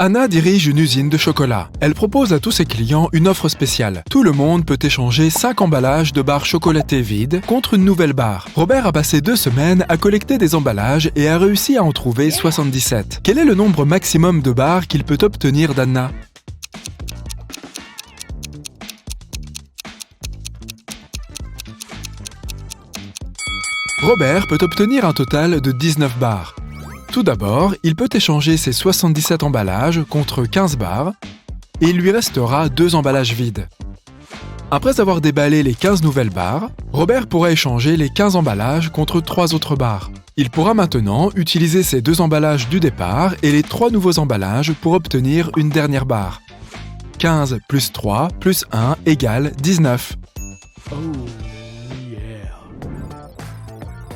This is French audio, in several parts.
Anna dirige une usine de chocolat. Elle propose à tous ses clients une offre spéciale. Tout le monde peut échanger 5 emballages de barres chocolatées vides contre une nouvelle barre. Robert a passé 2 semaines à collecter des emballages et a réussi à en trouver 77. Quel est le nombre maximum de barres qu'il peut obtenir d'Anna ? Robert peut obtenir un total de 19 barres. Tout d'abord, il peut échanger ses 77 emballages contre 15 barres et il lui restera 2 emballages vides. Après avoir déballé les 15 nouvelles barres, Robert pourra échanger les 15 emballages contre 3 autres barres. Il pourra maintenant utiliser ces 2 emballages du départ et les 3 nouveaux emballages pour obtenir une dernière barre. 15 plus 3 plus 1 égale 19.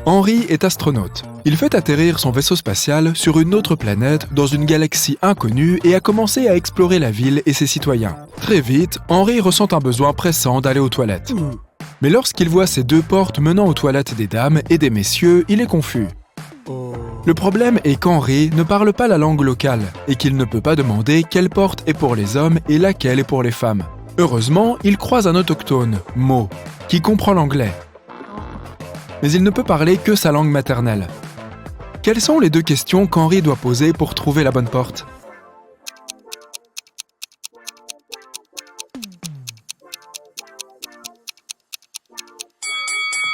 Henry est astronaute. Il fait atterrir son vaisseau spatial sur une autre planète dans une galaxie inconnue et a commencé à explorer la ville et ses citoyens. Très vite, Henry ressent un besoin pressant d'aller aux toilettes. Mais lorsqu'il voit ces 2 portes menant aux toilettes des dames et des messieurs, il est confus. Le problème est qu'Henry ne parle pas la langue locale et qu'il ne peut pas demander quelle porte est pour les hommes et laquelle est pour les femmes. Heureusement, il croise un autochtone, Mo, qui comprend l'anglais. Mais il ne peut parler que sa langue maternelle. Quelles sont les 2 questions qu'Henry doit poser pour trouver la bonne porte ?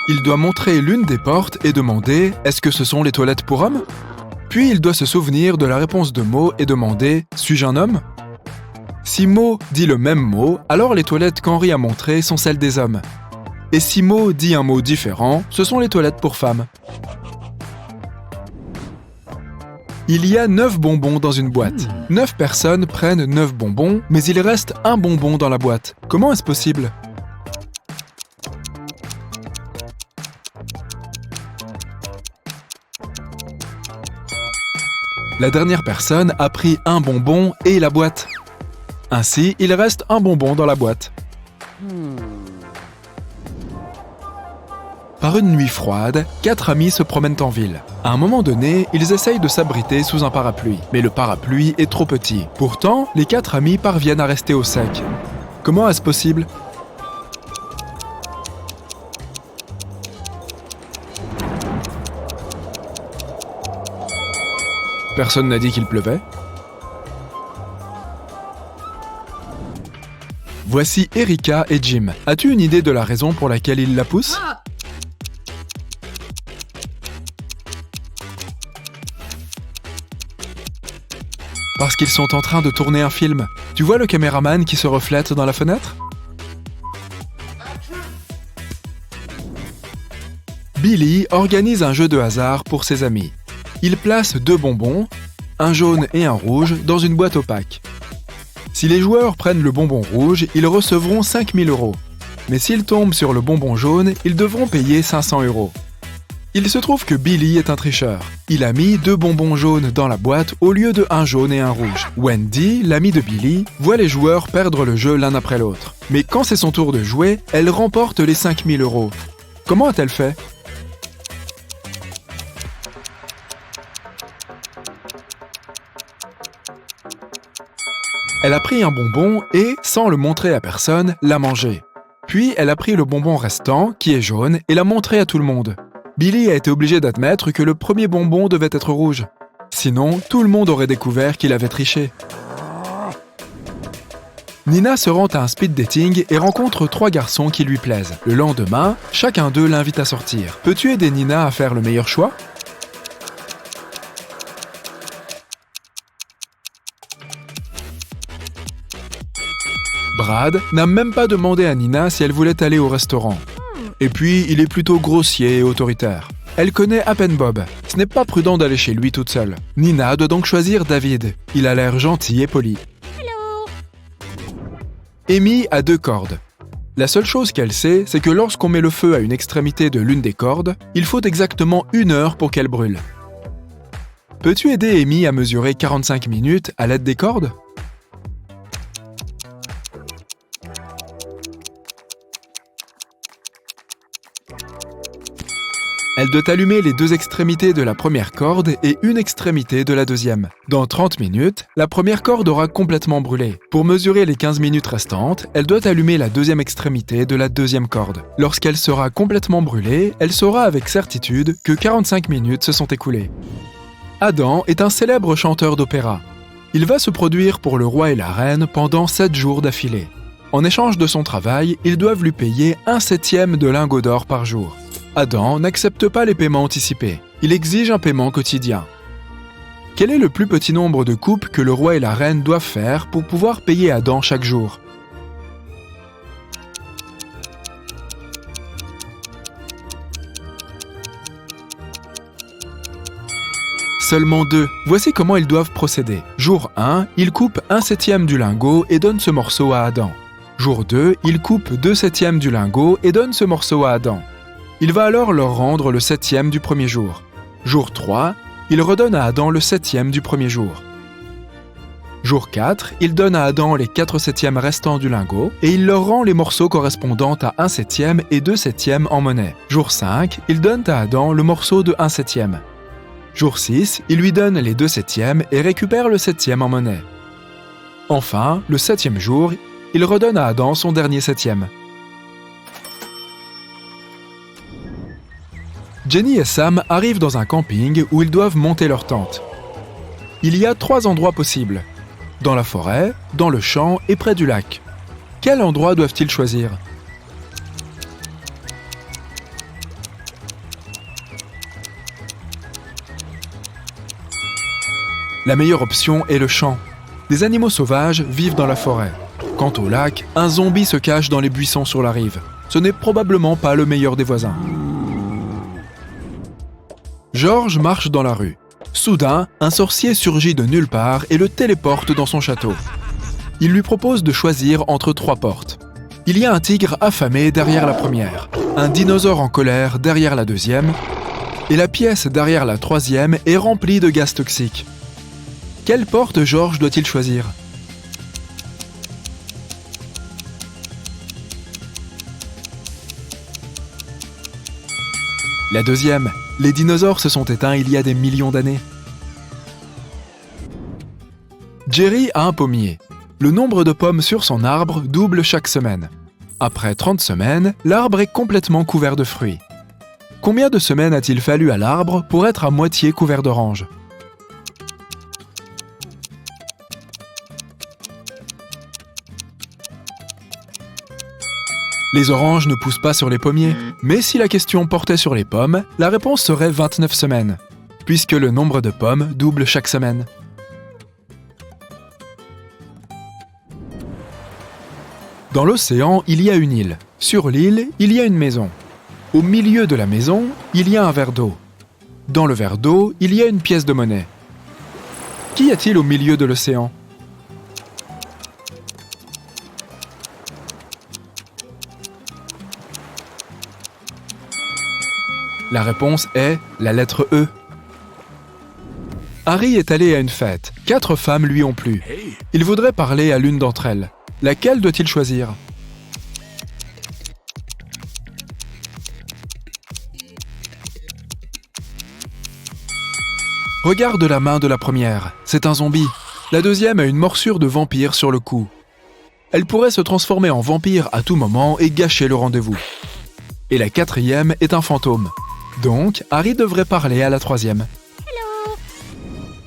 Il doit montrer l'une des portes et demander « Est-ce que ce sont les toilettes pour hommes ?» Puis il doit se souvenir de la réponse de Mo et demander « Suis-je un homme ?» Si Mo dit le même mot, alors les toilettes qu'Henry a montrées sont celles des hommes. Et si Mo dit un mot différent, ce sont les toilettes pour femmes. Il y a 9 bonbons dans une boîte. 9 personnes prennent 9 bonbons, mais il reste un bonbon dans la boîte. Comment est-ce possible ? La dernière personne a pris un bonbon et la boîte. Ainsi, il reste un bonbon dans la boîte. Par une nuit froide, 4 amis se promènent en ville. À un moment donné, ils essayent de s'abriter sous un parapluie. Mais le parapluie est trop petit. Pourtant, les 4 amis parviennent à rester au sec. Comment est-ce possible ? Personne n'a dit qu'il pleuvait. Voici Erika et Jim. As-tu une idée de la raison pour laquelle ils la poussent ? Parce qu'ils sont en train de tourner un film. Tu vois le caméraman qui se reflète dans la fenêtre ? Billy organise un jeu de hasard pour ses amis. Il place 2 bonbons, un jaune et un rouge, dans une boîte opaque. Si les joueurs prennent le bonbon rouge, ils recevront 5 000 €. Mais s'ils tombent sur le bonbon jaune, ils devront payer 500 €. Il se trouve que Billy est un tricheur. Il a mis 2 bonbons jaunes dans la boîte au lieu de un jaune et un rouge. Wendy, l'amie de Billy, voit les joueurs perdre le jeu l'un après l'autre. Mais quand c'est son tour de jouer, elle remporte les 5 000 €. Comment a-t-elle fait ? Elle a pris un bonbon et, sans le montrer à personne, l'a mangé. Puis elle a pris le bonbon restant, qui est jaune, et l'a montré à tout le monde. Billy a été obligé d'admettre que le premier bonbon devait être rouge. Sinon, tout le monde aurait découvert qu'il avait triché. Nina se rend à un speed dating et rencontre 3 garçons qui lui plaisent. Le lendemain, chacun d'eux l'invite à sortir. Peux-tu aider Nina à faire le meilleur choix ? Brad n'a même pas demandé à Nina si elle voulait aller au restaurant. Et puis, il est plutôt grossier et autoritaire. Elle connaît à peine Bob. Ce n'est pas prudent d'aller chez lui toute seule. Nina doit donc choisir David. Il a l'air gentil et poli. Amy a 2 cordes. La seule chose qu'elle sait, c'est que lorsqu'on met le feu à une extrémité de l'une des cordes, il faut exactement 1 heure pour qu'elle brûle. Peux-tu aider Amy à mesurer 45 minutes à l'aide des cordes ? Elle doit allumer les 2 extrémités de la première corde et une extrémité de la deuxième. Dans 30 minutes, la première corde aura complètement brûlé. Pour mesurer les 15 minutes restantes, elle doit allumer la deuxième extrémité de la deuxième corde. Lorsqu'elle sera complètement brûlée, elle saura avec certitude que 45 minutes se sont écoulées. Adam est un célèbre chanteur d'opéra. Il va se produire pour le roi et la reine pendant 7 jours d'affilée. En échange de son travail, ils doivent lui payer 1/7 de lingots d'or par jour. Adam n'accepte pas les paiements anticipés. Il exige un paiement quotidien. Quel est le plus petit nombre de coupes que le roi et la reine doivent faire pour pouvoir payer Adam chaque jour ? Seulement 2. Voici comment ils doivent procéder. Jour 1, ils coupent 1/7 du lingot et donnent ce morceau à Adam. Jour 2, ils coupent 2/7 du lingot et donnent ce morceau à Adam. Il va alors leur rendre le 7e du premier jour. Jour 3, il redonne à Adam le 7e du premier jour. Jour 4, il donne à Adam les 4/7 restants du lingot et il leur rend les morceaux correspondant à 1/7 et 2/7 en monnaie. Jour 5, il donne à Adam le morceau de 1/7. Jour 6, il lui donne les 2/7 et récupère le 7e en monnaie. Enfin, le 7e jour, il redonne à Adam son dernier 7e. Jenny et Sam arrivent dans un camping où ils doivent monter leur tente. Il y a 3 endroits possibles. Dans la forêt, dans le champ et près du lac. Quel endroit doivent-ils choisir ? La meilleure option est le champ. Des animaux sauvages vivent dans la forêt. Quant au lac, un zombie se cache dans les buissons sur la rive. Ce n'est probablement pas le meilleur des voisins. George marche dans la rue. Soudain, un sorcier surgit de nulle part et le téléporte dans son château. Il lui propose de choisir entre 3 portes. Il y a un tigre affamé derrière la première, un dinosaure en colère derrière la deuxième, et la pièce derrière la troisième est remplie de gaz toxiques. Quelle porte George doit-il choisir ? La deuxième. Les dinosaures se sont éteints il y a des millions d'années. Jerry a un pommier. Le nombre de pommes sur son arbre double chaque semaine. Après 30 semaines, l'arbre est complètement couvert de fruits. Combien de semaines a-t-il fallu à l'arbre pour être à moitié couvert d'oranges ? Les oranges ne poussent pas sur les pommiers, mais si la question portait sur les pommes, la réponse serait 29 semaines, puisque le nombre de pommes double chaque semaine. Dans l'océan, il y a une île. Sur l'île, il y a une maison. Au milieu de la maison, il y a un verre d'eau. Dans le verre d'eau, il y a une pièce de monnaie. Qu'y a-t-il au milieu de l'océan ? La réponse est la lettre E. Harry est allé à une fête. 4 femmes lui ont plu. Il voudrait parler à l'une d'entre elles. Laquelle doit-il choisir ? Regarde la main de la première. C'est un zombie. La deuxième a une morsure de vampire sur le cou. Elle pourrait se transformer en vampire à tout moment et gâcher le rendez-vous. Et la 4e est un fantôme. Donc, Harry devrait parler à la 3e. Hello.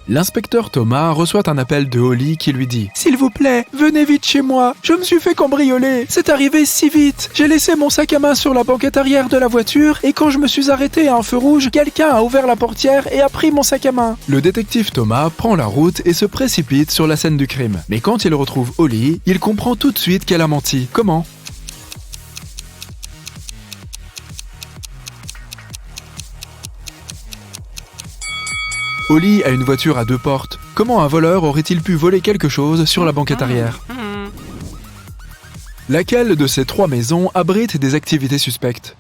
L'inspecteur Thomas reçoit un appel de Holly qui lui dit « S'il vous plaît, venez vite chez moi, je me suis fait cambrioler, c'est arrivé si vite. J'ai laissé mon sac à main sur la banquette arrière de la voiture et quand je me suis arrêté à un feu rouge, quelqu'un a ouvert la portière et a pris mon sac à main. » Le détective Thomas prend la route et se précipite sur la scène du crime. Mais quand il retrouve Holly, il comprend tout de suite qu'elle a menti. Comment ? Holly a une voiture à 2 portes. Comment un voleur aurait-il pu voler quelque chose sur la banquette arrière ? Laquelle de ces 3 maisons abrite des activités suspectes ?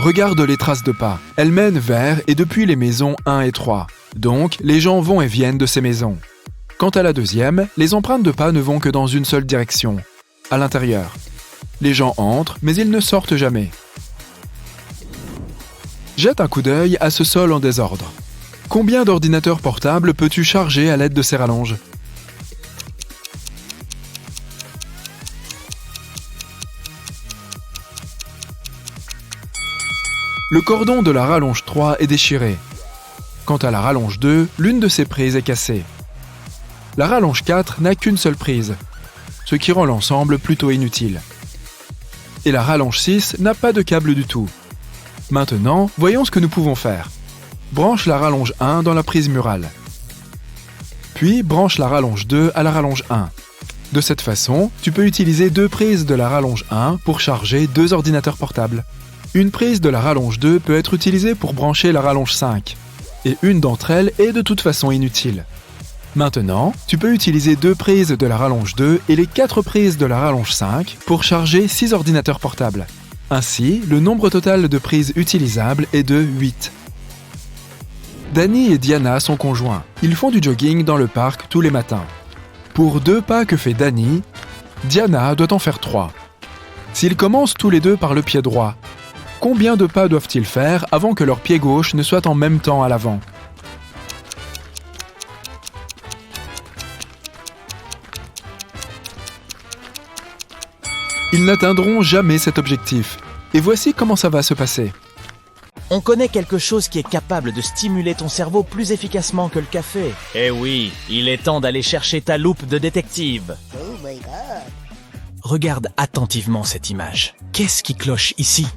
Regarde les traces de pas. Elles mènent vers et depuis les maisons 1 et 3. Donc, les gens vont et viennent de ces maisons. Quant à la deuxième, les empreintes de pas ne vont que dans une seule direction, à l'intérieur. Les gens entrent, mais ils ne sortent jamais. Jette un coup d'œil à ce sol en désordre. Combien d'ordinateurs portables peux-tu charger à l'aide de ces rallonges? Le cordon de la rallonge 3 est déchiré. Quant à la rallonge 2, l'une de ses prises est cassée. La rallonge 4 n'a qu'une seule prise, ce qui rend l'ensemble plutôt inutile. Et la rallonge 6 n'a pas de câble du tout. Maintenant, voyons ce que nous pouvons faire. Branche la rallonge 1 dans la prise murale. Puis branche la rallonge 2 à la rallonge 1. De cette façon, tu peux utiliser deux prises de la rallonge 1 pour charger deux ordinateurs portables. Une prise de la rallonge 2 peut être utilisée pour brancher la rallonge 5, et une d'entre elles est de toute façon inutile. Maintenant, tu peux utiliser deux prises de la rallonge 2 et les 4 prises de la rallonge 5 pour charger 6 ordinateurs portables. Ainsi, le nombre total de prises utilisables est de 8. Danny et Diana sont conjoints. Ils font du jogging dans le parc tous les matins. Pour 2 pas que fait Danny, Diana doit en faire 3. S'ils commencent tous les deux par le pied droit, combien de pas doivent-ils faire avant que leur pied gauche ne soit en même temps à l'avant? Ils n'atteindront jamais cet objectif. Et voici comment ça va se passer. On connaît quelque chose qui est capable de stimuler ton cerveau plus efficacement que le café. Eh oui, il est temps d'aller chercher ta loupe de détective. Oh my god. Regarde attentivement cette image. Qu'est-ce qui cloche ici?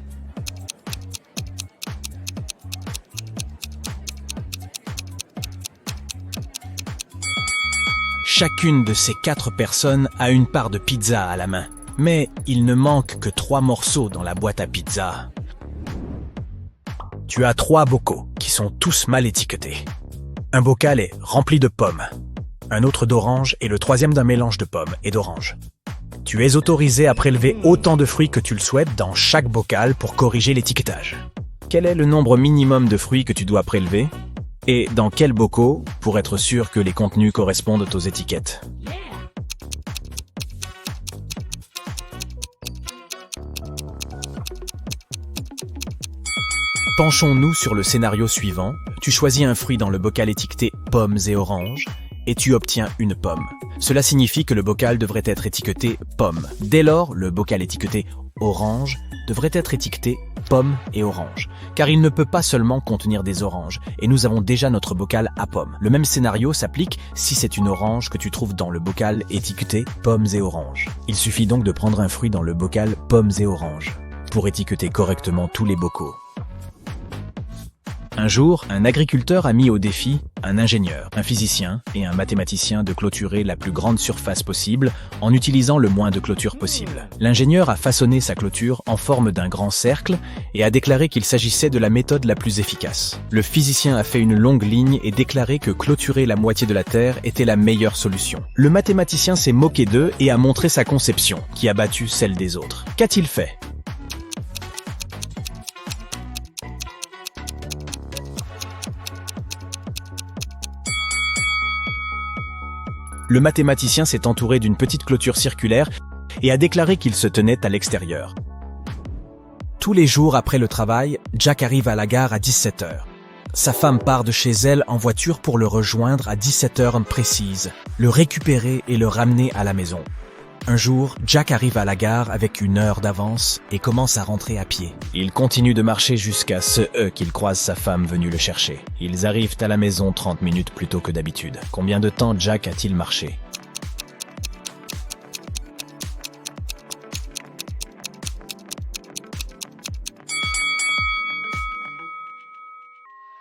Chacune de ces 4 personnes a une part de pizza à la main. Mais il ne manque que 3 morceaux dans la boîte à pizza. Tu as 3 bocaux qui sont tous mal étiquetés. Un bocal est rempli de pommes, un autre d'orange et le troisième d'un mélange de pommes et d'orange. Tu es autorisé à prélever autant de fruits que tu le souhaites dans chaque bocal pour corriger l'étiquetage. Quel est le nombre minimum de fruits que tu dois prélever? Et dans quels bocaux pour être sûr que les contenus correspondent aux étiquettes? Penchons-nous sur le scénario suivant. Tu choisis un fruit dans le bocal étiqueté pommes et oranges et tu obtiens une pomme. Cela signifie que le bocal devrait être étiqueté pomme. Dès lors, le bocal étiqueté orange devrait être étiqueté pommes et oranges, car il ne peut pas seulement contenir des oranges, et nous avons déjà notre bocal à pommes. Le même scénario s'applique si c'est une orange que tu trouves dans le bocal étiqueté pommes et oranges. Il suffit donc de prendre un fruit dans le bocal pommes et oranges pour étiqueter correctement tous les bocaux. Un jour, un agriculteur a mis au défi un ingénieur, un physicien et un mathématicien de clôturer la plus grande surface possible en utilisant le moins de clôture possible. L'ingénieur a façonné sa clôture en forme d'un grand cercle et a déclaré qu'il s'agissait de la méthode la plus efficace. Le physicien a fait une longue ligne et déclaré que clôturer la moitié de la Terre était la meilleure solution. Le mathématicien s'est moqué d'eux et a montré sa conception, qui a battu celle des autres. Qu'a-t-il fait ? Le mathématicien s'est entouré d'une petite clôture circulaire et a déclaré qu'il se tenait à l'extérieur. Tous les jours après le travail, Jack arrive à la gare à 17h. Sa femme part de chez elle en voiture pour le rejoindre à 17h précise, le récupérer et le ramener à la maison. Un jour, Jack arrive à la gare avec 1 heure d'avance et commence à rentrer à pied. Il continue de marcher jusqu'à qu'il croise sa femme venue le chercher. Ils arrivent à la maison 30 minutes plus tôt que d'habitude. Combien de temps Jack a-t-il marché ?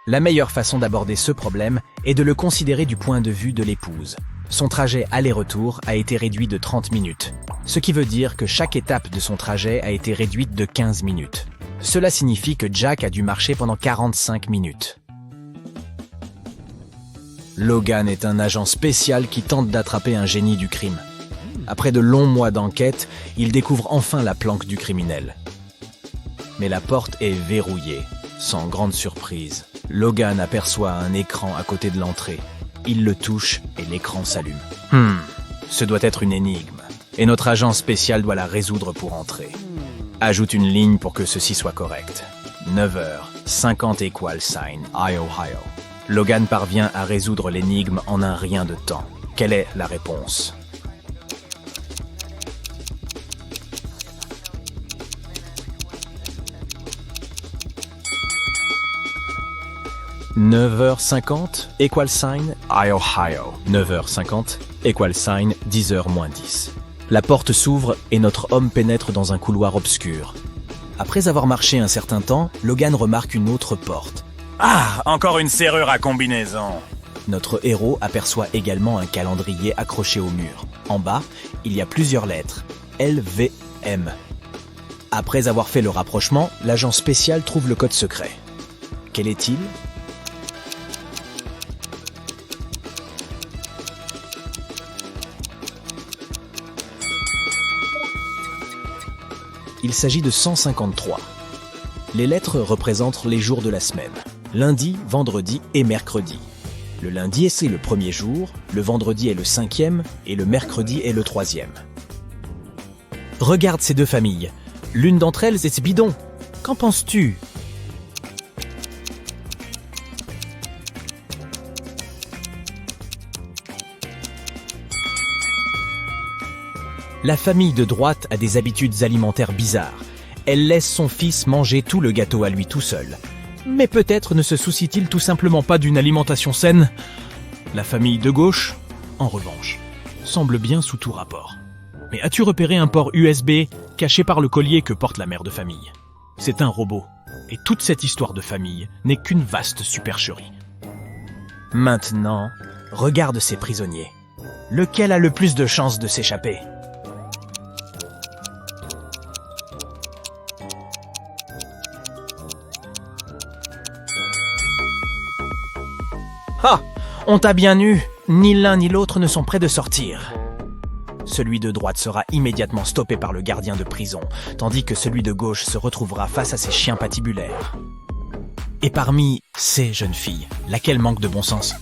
La meilleure façon d'aborder ce problème est de le considérer du point de vue de l'épouse. Son trajet aller-retour a été réduit de 30 minutes, ce qui veut dire que chaque étape de son trajet a été réduite de 15 minutes. Cela signifie que Jack a dû marcher pendant 45 minutes. Logan est un agent spécial qui tente d'attraper un génie du crime. Après de longs mois d'enquête, il découvre enfin la planque du criminel. Mais la porte est verrouillée. Sans grande surprise, Logan aperçoit un écran à côté de l'entrée. Il le touche et l'écran s'allume. Ce doit être une énigme. Et notre agent spécial doit la résoudre pour entrer. Ajoute une ligne pour que ceci soit correct. 9h50 = sign, Ohio. Logan parvient à résoudre l'énigme en un rien de temps. Quelle est la réponse? « 9h50 = sign, Ohio. 9h50 = sign, 10h-10. La porte s'ouvre et notre homme pénètre dans un couloir obscur. Après avoir marché un certain temps, Logan remarque une autre porte. Ah, encore une serrure à combinaison. Notre héros aperçoit également un calendrier accroché au mur. En bas, il y a plusieurs lettres. LVM. Après avoir fait le rapprochement, l'agent spécial trouve le code secret. Quel est-il? Il s'agit de 153. Les lettres représentent les jours de la semaine. Lundi, vendredi et mercredi. Le lundi c'est le premier jour, le vendredi est le 5e et le mercredi est le 3e. Regarde ces deux familles. L'une d'entre elles est bidon. Qu'en penses-tu? La famille de droite a des habitudes alimentaires bizarres. Elle laisse son fils manger tout le gâteau à lui tout seul. Mais peut-être ne se soucie-t-il tout simplement pas d'une alimentation saine. La famille de gauche, en revanche, semble bien sous tout rapport. Mais as-tu repéré un port USB caché par le collier que porte la mère de famille? C'est un robot. Et toute cette histoire de famille n'est qu'une vaste supercherie. Maintenant, regarde ces prisonniers. Lequel a le plus de chances de s'échapper? Ah! On t'a bien eu! Ni l'un ni l'autre ne sont prêts de sortir. Celui de droite sera immédiatement stoppé par le gardien de prison, tandis que celui de gauche se retrouvera face à ses chiens patibulaires. Et parmi ces jeunes filles, laquelle manque de bon sens?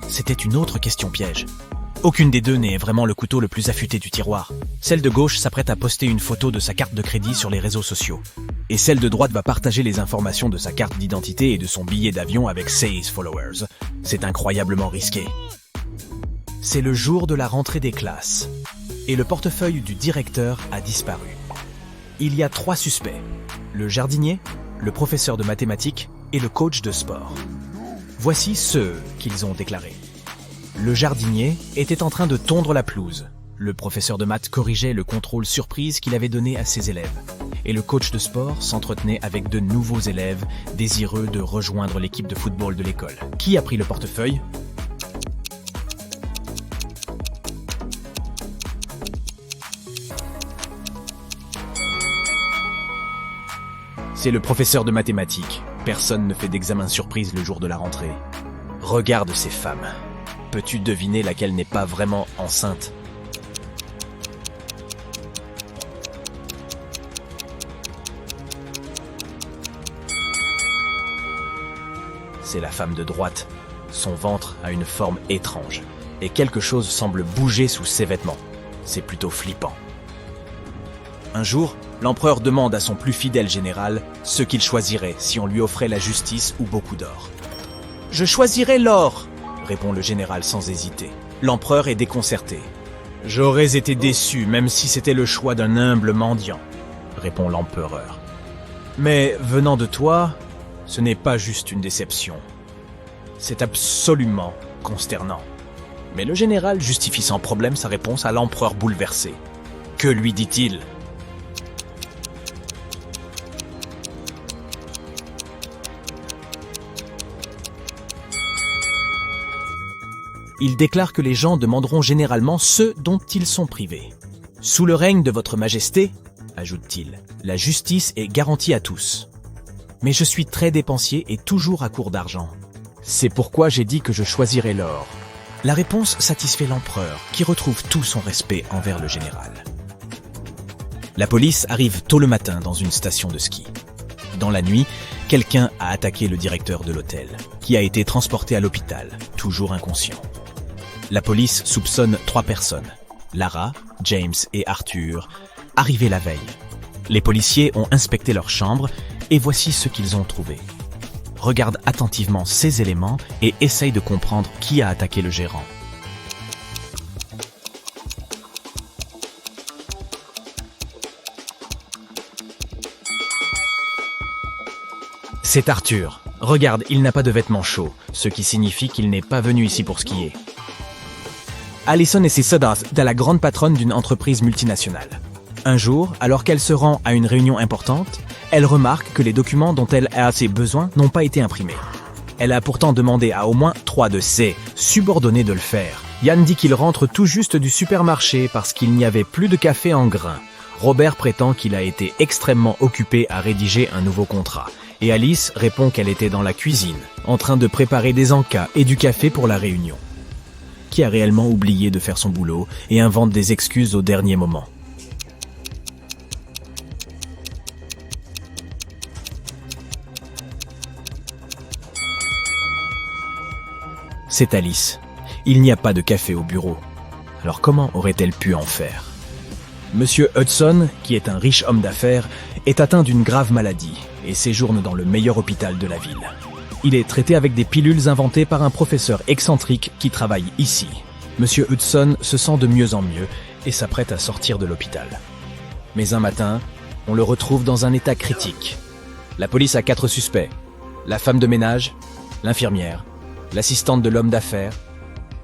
C'était une autre question piège. Aucune des deux n'est vraiment le couteau le plus affûté du tiroir. Celle de gauche s'apprête à poster une photo de sa carte de crédit sur les réseaux sociaux. Et celle de droite va partager les informations de sa carte d'identité et de son billet d'avion avec ses followers. C'est incroyablement risqué. C'est le jour de la rentrée des classes. Et le portefeuille du directeur a disparu. Il y a 3 suspects. Le jardinier, le professeur de mathématiques et le coach de sport. Voici ceux qu'ils ont déclarés. Le jardinier était en train de tondre la pelouse. Le professeur de maths corrigeait le contrôle surprise qu'il avait donné à ses élèves. Et le coach de sport s'entretenait avec de nouveaux élèves désireux de rejoindre l'équipe de football de l'école. Qui a pris le portefeuille? C'est le professeur de mathématiques. Personne ne fait d'examen surprise le jour de la rentrée. Regarde ces femmes. Peux-tu deviner laquelle n'est pas vraiment enceinte? C'est la femme de droite. Son ventre a une forme étrange. Et quelque chose semble bouger sous ses vêtements. C'est plutôt flippant. Un jour, l'empereur demande à son plus fidèle général ce qu'il choisirait si on lui offrait la justice ou beaucoup d'or. « Je choisirais l'or !» répond le général sans hésiter. L'empereur est déconcerté. « J'aurais été déçu, même si c'était le choix d'un humble mendiant, » répond l'empereur. « Mais venant de toi, ce n'est pas juste une déception. C'est absolument consternant. » Mais le général justifie sans problème sa réponse à l'empereur bouleversé. Que lui dit-il ? Il déclare que les gens demanderont généralement ce dont ils sont privés. « Sous le règne de votre majesté, ajoute-t-il, la justice est garantie à tous. Mais je suis très dépensier et toujours à court d'argent. C'est pourquoi j'ai dit que je choisirais l'or. » La réponse satisfait l'empereur, qui retrouve tout son respect envers le général. La police arrive tôt le matin dans une station de ski. Dans la nuit, quelqu'un a attaqué le directeur de l'hôtel, qui a été transporté à l'hôpital, toujours inconscient. La police soupçonne 3 personnes, Lara, James et Arthur, arrivés la veille. Les policiers ont inspecté leur chambre et voici ce qu'ils ont trouvé. Regarde attentivement ces éléments et essaye de comprendre qui a attaqué le gérant. C'est Arthur. Regarde, il n'a pas de vêtements chauds, ce qui signifie qu'il n'est pas venu ici pour skier. Allison est Sodas, la grande patronne d'une entreprise multinationale. Un jour, alors qu'elle se rend à une réunion importante, elle remarque que les documents dont elle a assez besoin n'ont pas été imprimés. Elle a pourtant demandé à au moins 3 de ses subordonnés de le faire. Yann dit qu'il rentre tout juste du supermarché parce qu'il n'y avait plus de café en grains. Robert prétend qu'il a été extrêmement occupé à rédiger un nouveau contrat. Et Alice répond qu'elle était dans la cuisine, en train de préparer des encas et du café pour la réunion. Qui a réellement oublié de faire son boulot et invente des excuses au dernier moment. C'est Alice. Il n'y a pas de café au bureau. Alors comment aurait-elle pu en faire? Monsieur Hudson, qui est un riche homme d'affaires, est atteint d'une grave maladie et séjourne dans le meilleur hôpital de la ville. Il est traité avec des pilules inventées par un professeur excentrique qui travaille ici. Monsieur Hudson se sent de mieux en mieux et s'apprête à sortir de l'hôpital. Mais un matin, on le retrouve dans un état critique. La police a 4 suspects. La femme de ménage, l'infirmière, l'assistante de l'homme d'affaires,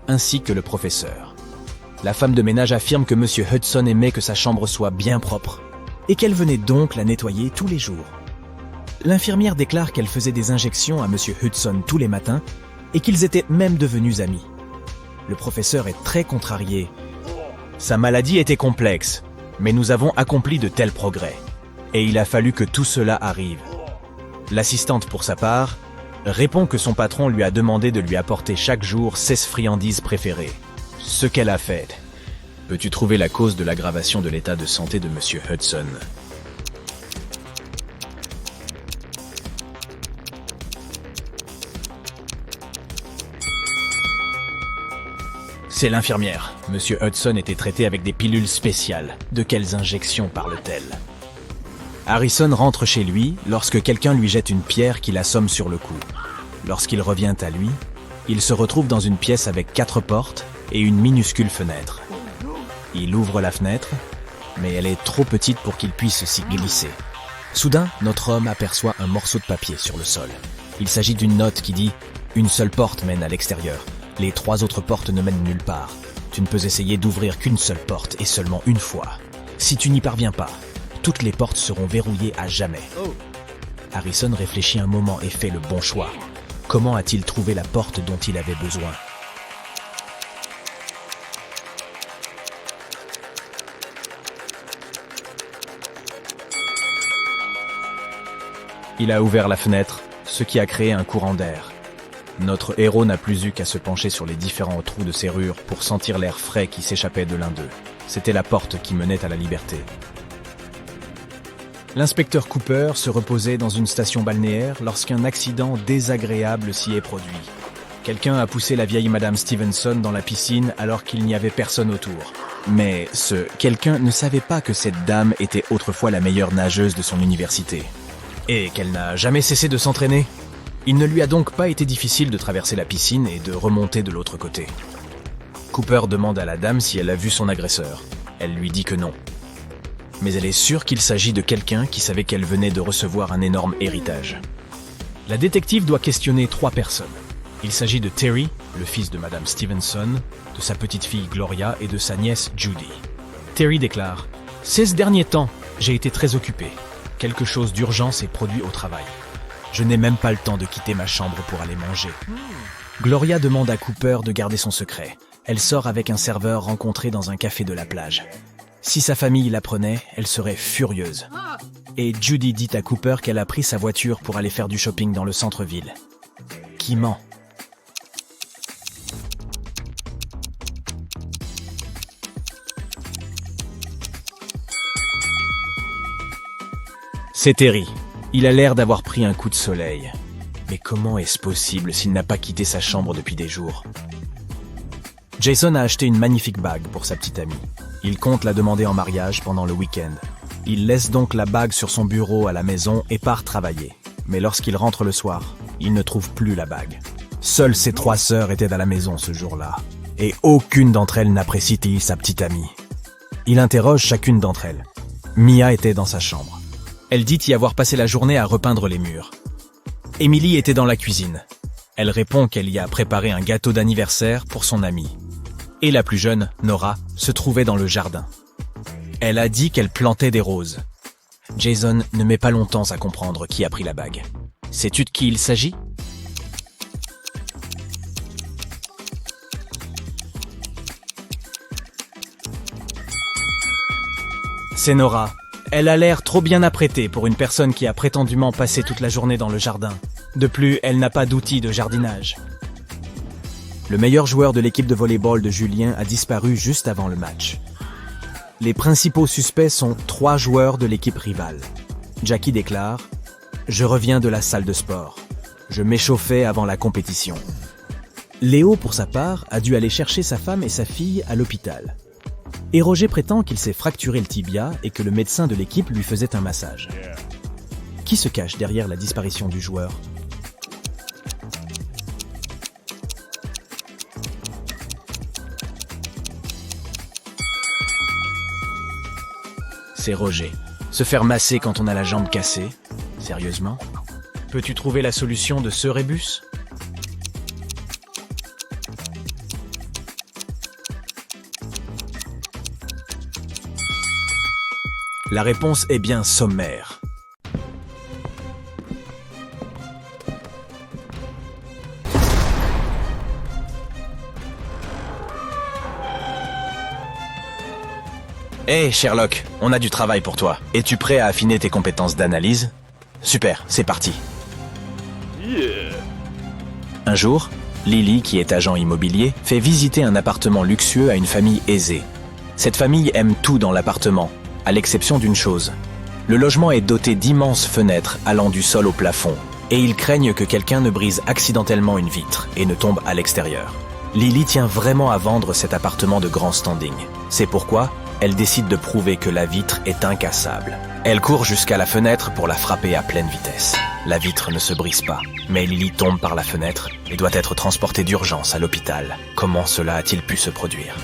ainsi que le professeur. La femme de ménage affirme que Monsieur Hudson aimait que sa chambre soit bien propre et qu'elle venait donc la nettoyer tous les jours. L'infirmière déclare qu'elle faisait des injections à Monsieur Hudson tous les matins et qu'ils étaient même devenus amis. Le professeur est très contrarié. Sa maladie était complexe, mais nous avons accompli de tels progrès. Et il a fallu que tout cela arrive. L'assistante, pour sa part, répond que son patron lui a demandé de lui apporter chaque jour 16 friandises préférées. Ce qu'elle a fait. Peux-tu trouver la cause de l'aggravation de l'état de santé de Monsieur Hudson ? C'est l'infirmière. Monsieur Hudson était traité avec des pilules spéciales. De quelles injections parle-t-elle ? Harrison rentre chez lui lorsque quelqu'un lui jette une pierre qui l'assomme sur le cou. Lorsqu'il revient à lui, il se retrouve dans une pièce avec 4 portes et une minuscule fenêtre. Il ouvre la fenêtre, mais elle est trop petite pour qu'il puisse s'y glisser. Soudain, notre homme aperçoit un morceau de papier sur le sol. Il s'agit d'une note qui dit « Une seule porte mène à l'extérieur. Les 3 autres portes ne mènent nulle part. Tu ne peux essayer d'ouvrir qu'une seule porte et seulement une fois. Si tu n'y parviens pas, toutes les portes seront verrouillées à jamais. » Harrison réfléchit un moment et fait le bon choix. Comment a-t-il trouvé la porte dont il avait besoin ? Il a ouvert la fenêtre, ce qui a créé un courant d'air. Notre héros n'a plus eu qu'à se pencher sur les différents trous de serrure pour sentir l'air frais qui s'échappait de l'un d'eux. C'était la porte qui menait à la liberté. L'inspecteur Cooper se reposait dans une station balnéaire lorsqu'un accident désagréable s'y est produit. Quelqu'un a poussé la vieille Madame Stevenson dans la piscine alors qu'il n'y avait personne autour. Mais ce quelqu'un ne savait pas que cette dame était autrefois la meilleure nageuse de son université. Et qu'elle n'a jamais cessé de s'entraîner. Il ne lui a donc pas été difficile de traverser la piscine et de remonter de l'autre côté. Cooper demande à la dame si elle a vu son agresseur. Elle lui dit que non. Mais elle est sûre qu'il s'agit de quelqu'un qui savait qu'elle venait de recevoir un énorme héritage. La détective doit questionner 3 personnes. Il s'agit de Terry, le fils de Madame Stevenson, de sa petite-fille Gloria et de sa nièce Judy. Terry déclare « Ces derniers temps, j'ai été très occupé. Quelque chose d'urgent s'est produit au travail. Je n'ai même pas le temps de quitter ma chambre pour aller manger. » Gloria demande à Cooper de garder son secret. Elle sort avec un serveur rencontré dans un café de la plage. Si sa famille l'apprenait, elle serait furieuse. Et Judy dit à Cooper qu'elle a pris sa voiture pour aller faire du shopping dans le centre-ville. Qui ment? C'est Terry. Il a l'air d'avoir pris un coup de soleil. Mais comment est-ce possible s'il n'a pas quitté sa chambre depuis des jours? Jason a acheté une magnifique bague pour sa petite amie. Il compte la demander en mariage pendant le week-end. Il laisse donc la bague sur son bureau à la maison et part travailler. Mais lorsqu'il rentre le soir, il ne trouve plus la bague. Seules ses 3 sœurs étaient à la maison ce jour-là. Et aucune d'entre elles n'apprécie sa petite amie. Il interroge chacune d'entre elles. Mia était dans sa chambre. Elle dit y avoir passé la journée à repeindre les murs. Emily était dans la cuisine. Elle répond qu'elle y a préparé un gâteau d'anniversaire pour son amie. Et la plus jeune, Nora, se trouvait dans le jardin. Elle a dit qu'elle plantait des roses. Jason ne met pas longtemps à comprendre qui a pris la bague. Sais-tu de qui il s'agit? C'est Nora. Elle a l'air trop bien apprêtée pour une personne qui a prétendument passé toute la journée dans le jardin. De plus, elle n'a pas d'outils de jardinage. Le meilleur joueur de l'équipe de volley-ball de Julien a disparu juste avant le match. Les principaux suspects sont 3 joueurs de l'équipe rivale. Jackie déclare « Je reviens de la salle de sport. Je m'échauffais avant la compétition. » Léo, pour sa part, a dû aller chercher sa femme et sa fille à l'hôpital. Et Roger prétend qu'il s'est fracturé le tibia et que le médecin de l'équipe lui faisait un massage. Qui se cache derrière la disparition du joueur? C'est Roger. Se faire masser quand on a la jambe cassée? Sérieusement? Peux-tu trouver la solution de ce rébus? La réponse est bien sommaire. Hey Sherlock, on a du travail pour toi. Es-tu prêt à affiner tes compétences d'analyse? Super, c'est parti. Un jour, Lily, qui est agent immobilier, fait visiter un appartement luxueux à une famille aisée. Cette famille aime tout dans l'appartement, à l'exception d'une chose. Le logement est doté d'immenses fenêtres allant du sol au plafond, et ils craignent que quelqu'un ne brise accidentellement une vitre et ne tombe à l'extérieur. Lily tient vraiment à vendre cet appartement de grand standing. C'est pourquoi elle décide de prouver que la vitre est incassable. Elle court jusqu'à la fenêtre pour la frapper à pleine vitesse. La vitre ne se brise pas, mais Lily tombe par la fenêtre et doit être transportée d'urgence à l'hôpital. Comment cela a-t-il pu se produire?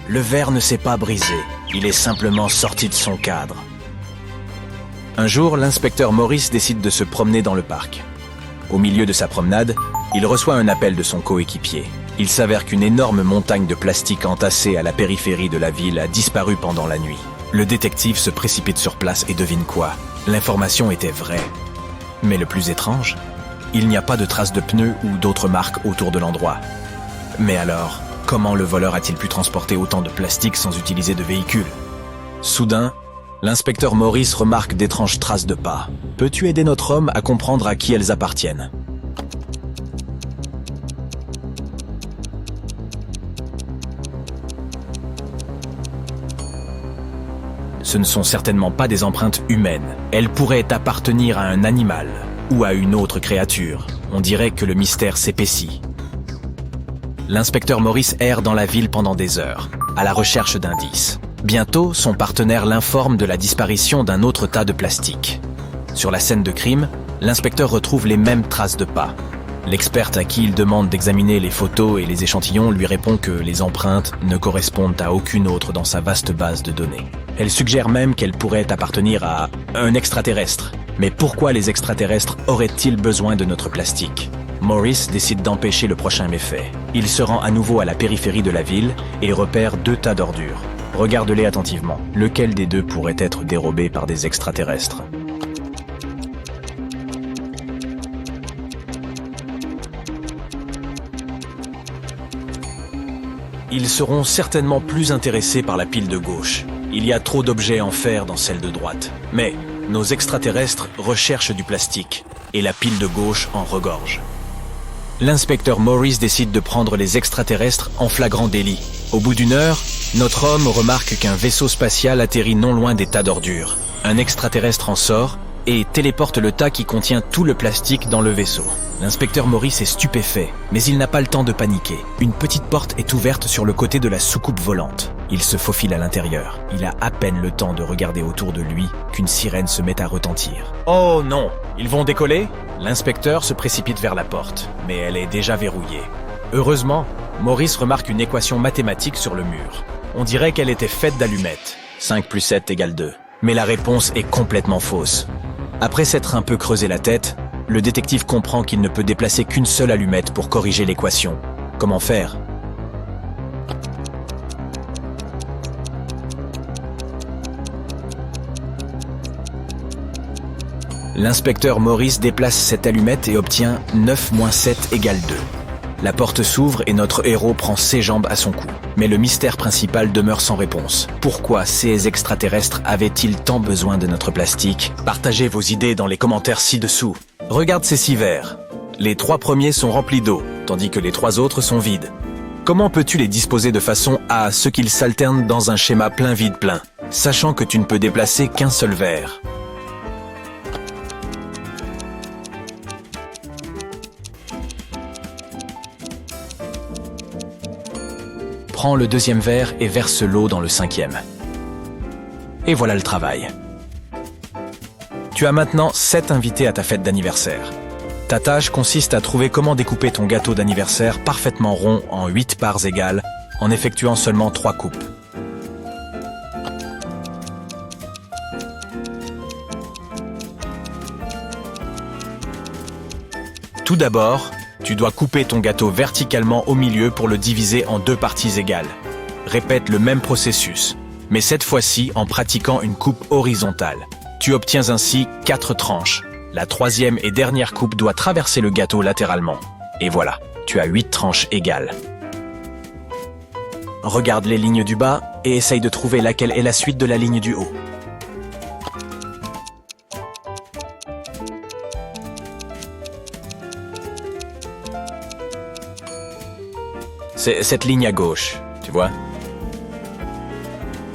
Le verre ne s'est pas brisé, il est simplement sorti de son cadre. Un jour, l'inspecteur Morris décide de se promener dans le parc. Au milieu de sa promenade, il reçoit un appel de son coéquipier. Il s'avère qu'une énorme montagne de plastique entassée à la périphérie de la ville a disparu pendant la nuit. Le détective se précipite sur place et devine quoi? L'information était vraie. Mais le plus étrange, il n'y a pas de traces de pneus ou d'autres marques autour de l'endroit. Mais alors, comment le voleur a-t-il pu transporter autant de plastique sans utiliser de véhicule? Soudain, l'inspecteur Morris remarque d'étranges traces de pas. Peux-tu aider notre homme à comprendre à qui elles appartiennent? Ce ne sont certainement pas des empreintes humaines. Elles pourraient appartenir à un animal ou à une autre créature. On dirait que le mystère s'épaissit. L'inspecteur Morris erre dans la ville pendant des heures, à la recherche d'indices. Bientôt, son partenaire l'informe de la disparition d'un autre tas de plastique. Sur la scène de crime, l'inspecteur retrouve les mêmes traces de pas. L'experte à qui il demande d'examiner les photos et les échantillons lui répond que les empreintes ne correspondent à aucune autre dans sa vaste base de données. Elle suggère même qu'elles pourraient appartenir à un extraterrestre. Mais pourquoi les extraterrestres auraient-ils besoin de notre plastique? Morris décide d'empêcher le prochain méfait. Il se rend à nouveau à la périphérie de la ville et repère 2 tas d'ordures. Regarde-les attentivement. Lequel des 2 pourrait être dérobé par des extraterrestres? Ils seront certainement plus intéressés par la pile de gauche. Il y a trop d'objets en fer dans celle de droite. Mais nos extraterrestres recherchent du plastique, et la pile de gauche en regorge. L'inspecteur Morris décide de prendre les extraterrestres en flagrant délit. Au bout d'une heure, notre homme remarque qu'un vaisseau spatial atterrit non loin des tas d'ordures. Un extraterrestre en sort et téléporte le tas qui contient tout le plastique dans le vaisseau. L'inspecteur Morris est stupéfait, mais il n'a pas le temps de paniquer. Une petite porte est ouverte sur le côté de la soucoupe volante. Il se faufile à l'intérieur. Il a à peine le temps de regarder autour de lui qu'une sirène se met à retentir. Oh non! Ils vont décoller? L'inspecteur se précipite vers la porte, mais elle est déjà verrouillée. Heureusement, Morris remarque une équation mathématique sur le mur. On dirait qu'elle était faite d'allumettes. 5 plus 7 égale 2. Mais la réponse est complètement fausse. Après s'être un peu creusé la tête, le détective comprend qu'il ne peut déplacer qu'une seule allumette pour corriger l'équation. Comment faire? L'inspecteur Morris déplace cette allumette et obtient 9 moins 7 égale 2. La porte s'ouvre et notre héros prend ses jambes à son cou. Mais le mystère principal demeure sans réponse. Pourquoi ces extraterrestres avaient-ils tant besoin de notre plastique? Partagez vos idées dans les commentaires ci-dessous. Regarde ces 6 verres. Les 3 premiers sont remplis d'eau, tandis que les 3 autres sont vides. Comment peux-tu les disposer de façon à ce qu'ils s'alternent dans un schéma plein-vide-plein, sachant que tu ne peux déplacer qu'un seul verre? Prends le 2e verre et verse l'eau dans le 5e. Et voilà le travail. Tu as maintenant 7 invités à ta fête d'anniversaire. Ta tâche consiste à trouver comment découper ton gâteau d'anniversaire parfaitement rond en 8 parts égales en effectuant seulement 3 coupes. Tout d'abord, tu dois couper ton gâteau verticalement au milieu pour le diviser en 2 parties égales. Répète le même processus, mais cette fois-ci en pratiquant une coupe horizontale. Tu obtiens ainsi 4 tranches. La 3e et dernière coupe doit traverser le gâteau latéralement. Et voilà, tu as 8 tranches égales. Regarde les lignes du bas et essaye de trouver laquelle est la suite de la ligne du haut. C'est cette ligne à gauche, tu vois.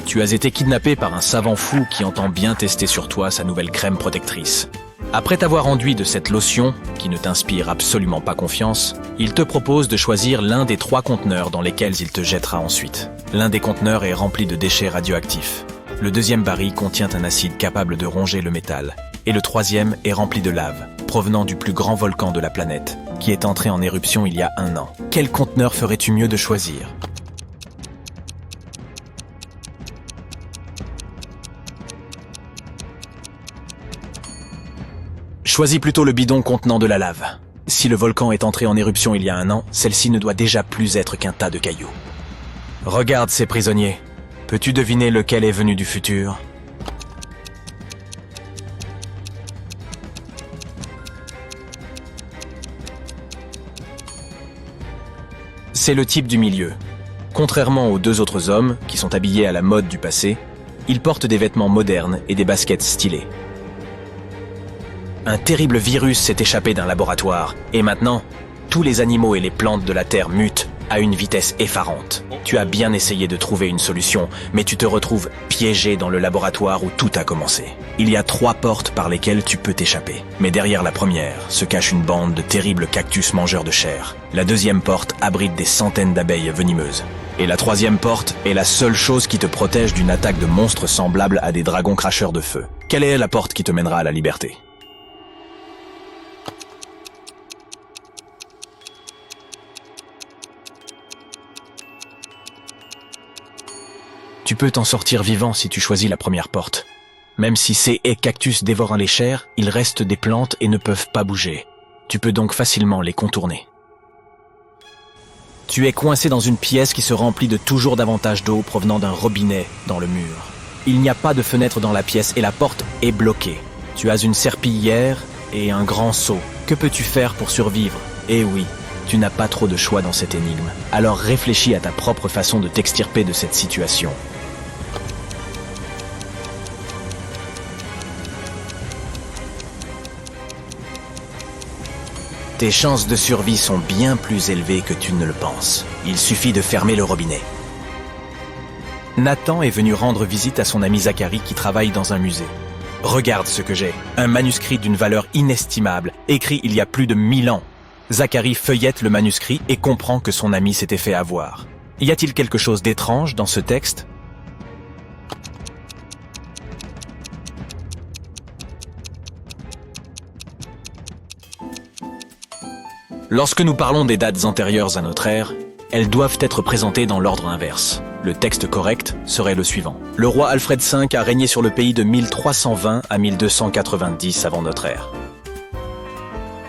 Tu as été kidnappé par un savant fou qui entend bien tester sur toi sa nouvelle crème protectrice. Après t'avoir enduit de cette lotion, qui ne t'inspire absolument pas confiance, il te propose de choisir l'un des 3 conteneurs dans lesquels il te jettera ensuite. L'un des conteneurs est rempli de déchets radioactifs. Le 2e baril contient un acide capable de ronger le métal. Et le 3e est rempli de lave, provenant du plus grand volcan de la planète, qui est entré en éruption il y a 1 an. Quel conteneur ferais-tu mieux de choisir? Choisis plutôt le bidon contenant de la lave. Si le volcan est entré en éruption il y a 1 an, celle-ci ne doit déjà plus être qu'un tas de cailloux. Regarde ces prisonniers. Peux-tu deviner lequel est venu du futur? C'est le type du milieu. Contrairement aux 2 autres hommes, qui sont habillés à la mode du passé, ils portent des vêtements modernes et des baskets stylées. Un terrible virus s'est échappé d'un laboratoire, et maintenant, tous les animaux et les plantes de la Terre mutent à une vitesse effarante. Tu as bien essayé de trouver une solution, mais tu te retrouves piégé dans le laboratoire où tout a commencé. Il y a 3 portes par lesquelles tu peux t'échapper. Mais derrière la première se cache une bande de terribles cactus mangeurs de chair. La 2e porte abrite des centaines d'abeilles venimeuses. Et la 3e porte est la seule chose qui te protège d'une attaque de monstres semblables à des dragons cracheurs de feu. Quelle est la porte qui te mènera à la liberté ? Tu peux t'en sortir vivant si tu choisis la première porte. Même si ces haies cactus dévorent les chairs, ils restent des plantes et ne peuvent pas bouger. Tu peux donc facilement les contourner. Tu es coincé dans une pièce qui se remplit de toujours davantage d'eau provenant d'un robinet dans le mur. Il n'y a pas de fenêtre dans la pièce et la porte est bloquée. Tu as une serpillière et un grand seau. Que peux-tu faire pour survivre? Eh oui, tu n'as pas trop de choix dans cette énigme. Alors réfléchis à ta propre façon de t'extirper de cette situation. Tes chances de survie sont bien plus élevées que tu ne le penses. Il suffit de fermer le robinet. Nathan est venu rendre visite à son ami Zachary qui travaille dans un musée. Regarde ce que j'ai. Un manuscrit d'une valeur inestimable, écrit il y a plus de 1000 ans. Zachary feuillette le manuscrit et comprend que son ami s'était fait avoir. Y a-t-il quelque chose d'étrange dans ce texte ? Lorsque nous parlons des dates antérieures à notre ère, elles doivent être présentées dans l'ordre inverse. Le texte correct serait le suivant. Le roi Alfred V a régné sur le pays de 1320 à 1290 avant notre ère.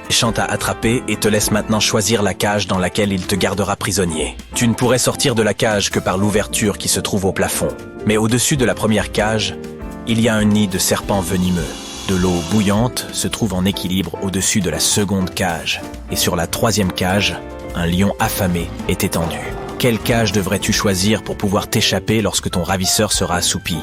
Méchant t'a attrapé et te laisse maintenant choisir la cage dans laquelle il te gardera prisonnier. Tu ne pourrais sortir de la cage que par l'ouverture qui se trouve au plafond. Mais au-dessus de la première cage, il y a un nid de serpents venimeux. De l'eau bouillante se trouve en équilibre au-dessus de la seconde cage. Et sur la troisième cage, un lion affamé est étendu. Quelle cage devrais-tu choisir pour pouvoir t'échapper lorsque ton ravisseur sera assoupi ?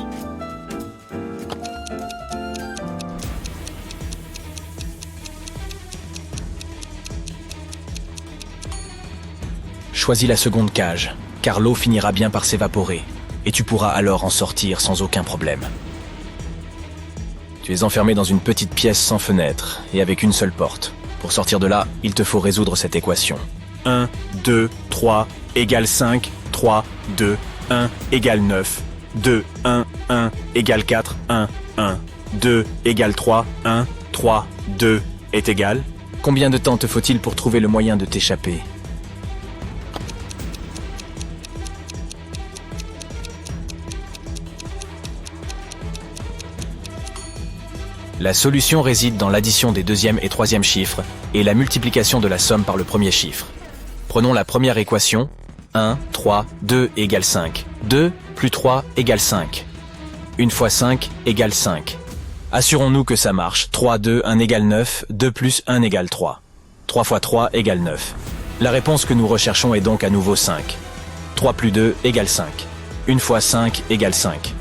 Choisis la seconde cage, car l'eau finira bien par s'évaporer, et tu pourras alors en sortir sans aucun problème. Tu es enfermé dans une petite pièce sans fenêtre et avec une seule porte. Pour sortir de là, il te faut résoudre cette équation. 1, 2, 3 égale 5, 3, 2, 1 égale 9, 2, 1, 1 égale 4, 1, 1, 2 égale 3, 1, 3, 2 est égal. Combien de temps te faut-il pour trouver le moyen de t'échapper ? La solution réside dans l'addition des deuxième et troisième chiffres et la multiplication de la somme par le premier chiffre. Prenons la première équation, 1, 3, 2 égale 5. 2 plus 3 égale 5. 1 fois 5 égale 5. Assurons-nous que ça marche. 3, 2, 1 égale 9, 2 plus 1 égale 3. 3 fois 3 égale 9. La réponse que nous recherchons est donc à nouveau 5. 3 plus 2 égale 5. 1 fois 5 égale 5.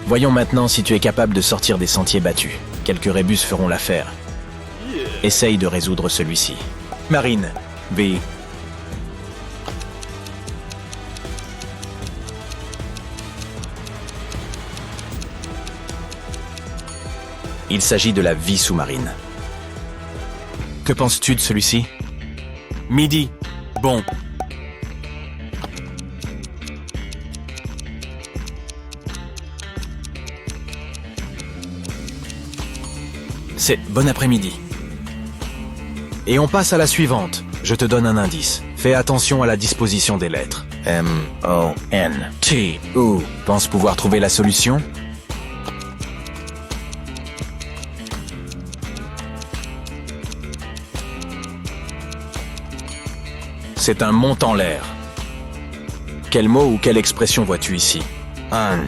Voyons maintenant si tu es capable de sortir des sentiers battus. Quelques rébus feront l'affaire. Essaye de résoudre celui-ci. Marine, V. Il s'agit de la vie sous-marine. Que penses-tu de celui-ci ? Midi. Bon. C'est bon après-midi. Et on passe à la suivante. Je te donne un indice. Fais attention à la disposition des lettres. M-O-N. T-O. Penses pouvoir trouver la solution ? C'est un mont en l'air. Quel mot ou quelle expression vois-tu ici ? Un.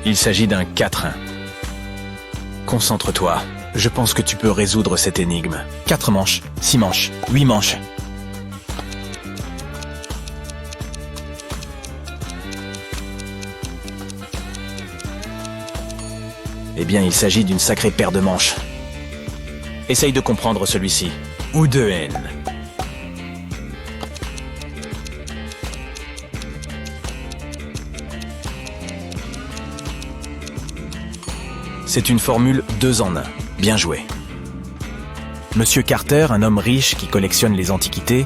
Il s'agit d'un quatrain. Concentre-toi. Je pense que tu peux résoudre cette énigme. 4 manches, 6 manches, 8 manches. Eh bien, il s'agit d'une sacrée paire de manches. Essaye de comprendre celui-ci. Ou de N. C'est une formule 2 en 1. Bien joué. Monsieur Carter, un homme riche qui collectionne les antiquités,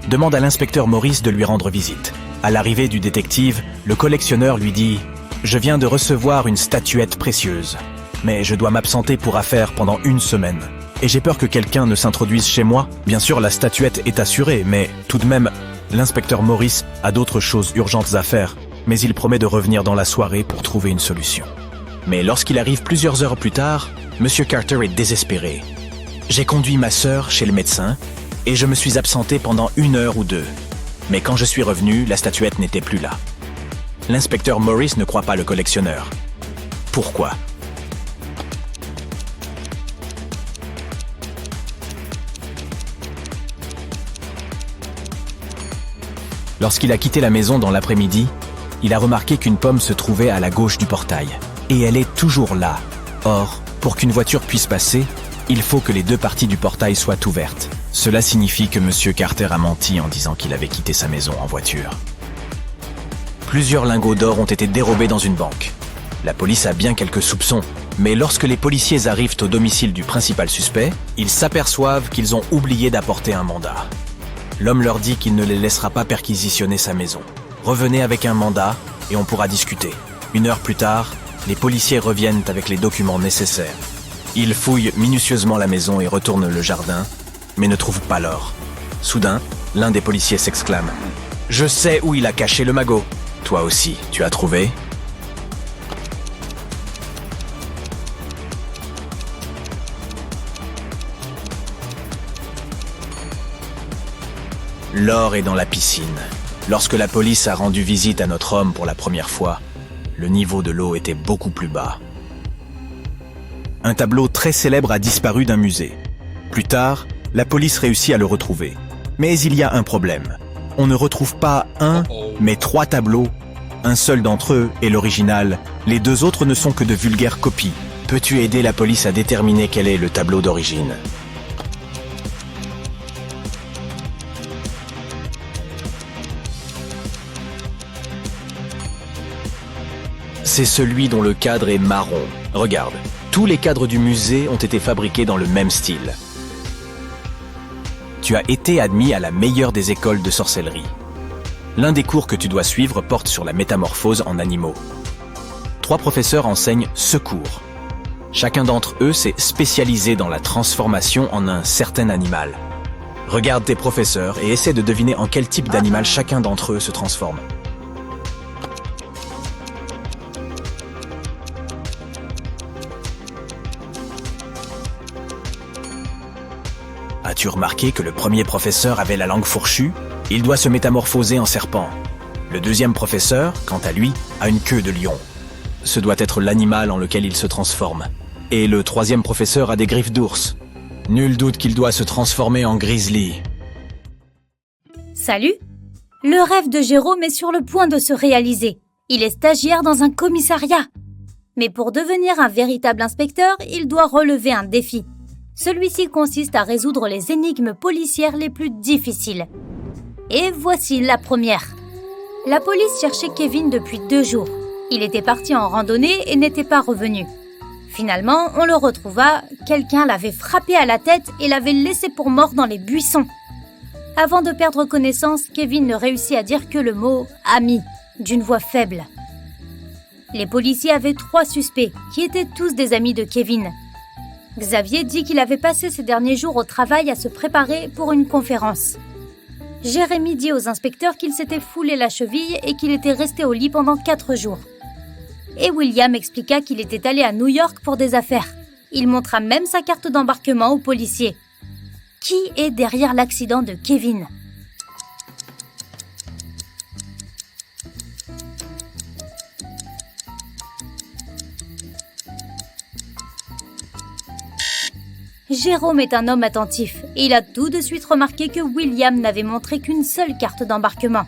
demande à l'inspecteur Morris de lui rendre visite. À l'arrivée du détective, le collectionneur lui dit « Je viens de recevoir une statuette précieuse, mais je dois m'absenter pour affaires pendant 1 semaine. Et j'ai peur que quelqu'un ne s'introduise chez moi. Bien sûr, la statuette est assurée, mais tout de même, l'inspecteur Morris a d'autres choses urgentes à faire, mais il promet de revenir dans la soirée pour trouver une solution. » Mais lorsqu'il arrive plusieurs heures plus tard, Monsieur Carter est désespéré. « J'ai conduit ma sœur chez le médecin et je me suis absenté pendant 1 heure ou 2. Mais quand je suis revenu, la statuette n'était plus là. » L'inspecteur Morris ne croit pas le collectionneur. Pourquoi ? Lorsqu'il a quitté la maison dans l'après-midi, il a remarqué qu'une pomme se trouvait à la gauche du portail. Et elle est toujours là. Or, pour qu'une voiture puisse passer, il faut que les deux parties du portail soient ouvertes. Cela signifie que M. Carter a menti en disant qu'il avait quitté sa maison en voiture. Plusieurs lingots d'or ont été dérobés dans une banque. La police a bien quelques soupçons, mais lorsque les policiers arrivent au domicile du principal suspect, ils s'aperçoivent qu'ils ont oublié d'apporter un mandat. L'homme leur dit qu'il ne les laissera pas perquisitionner sa maison. Revenez avec un mandat et on pourra discuter. 1 heure plus tard, les policiers reviennent avec les documents nécessaires. Ils fouillent minutieusement la maison et retournent le jardin, mais ne trouvent pas l'or. Soudain, l'un des policiers s'exclame « Je sais où il a caché le magot. Toi aussi, tu as trouvé ?» L'or est dans la piscine. Lorsque la police a rendu visite à notre homme pour la première fois, le niveau de l'eau était beaucoup plus bas. Un tableau très célèbre a disparu d'un musée. Plus tard, la police réussit à le retrouver. Mais il y a un problème. On ne retrouve pas un, mais 3 tableaux. Un seul d'entre eux est l'original. Les 2 autres ne sont que de vulgaires copies. Peux-tu aider la police à déterminer quel est le tableau d'origine ? C'est celui dont le cadre est marron. Regarde, tous les cadres du musée ont été fabriqués dans le même style. Tu as été admis à la meilleure des écoles de sorcellerie. L'un des cours que tu dois suivre porte sur la métamorphose en animaux. 3 professeurs enseignent ce cours. Chacun d'entre eux s'est spécialisé dans la transformation en un certain animal. Regarde tes professeurs et essaie de deviner en quel type d'animal chacun d'entre eux se transforme. As-tu remarqué que le premier professeur avait la langue fourchue ? Il doit se métamorphoser en serpent. Le deuxième professeur, quant à lui, a une queue de lion. Ce doit être l'animal en lequel il se transforme. Et le troisième professeur a des griffes d'ours. Nul doute qu'il doit se transformer en grizzly. Salut! Le rêve de Jérôme est sur le point de se réaliser. Il est stagiaire dans un commissariat. Mais pour devenir un véritable inspecteur, il doit relever un défi. Celui-ci consiste à résoudre les énigmes policières les plus difficiles. Et voici la première. La police cherchait Kevin depuis 2 jours. Il était parti en randonnée et n'était pas revenu. Finalement, on le retrouva, quelqu'un l'avait frappé à la tête et l'avait laissé pour mort dans les buissons. Avant de perdre connaissance, Kevin ne réussit à dire que le mot « ami » d'une voix faible. Les policiers avaient 3 suspects, qui étaient tous des amis de Kevin. Xavier dit qu'il avait passé ces derniers jours au travail à se préparer pour une conférence. Jérémy dit aux inspecteurs qu'il s'était foulé la cheville et qu'il était resté au lit pendant 4 jours. Et William expliqua qu'il était allé à New York pour des affaires. Il montra même sa carte d'embarquement aux policiers. Qui est derrière l'accident de Kevin ? Jérôme est un homme attentif et il a tout de suite remarqué que William n'avait montré qu'une seule carte d'embarquement.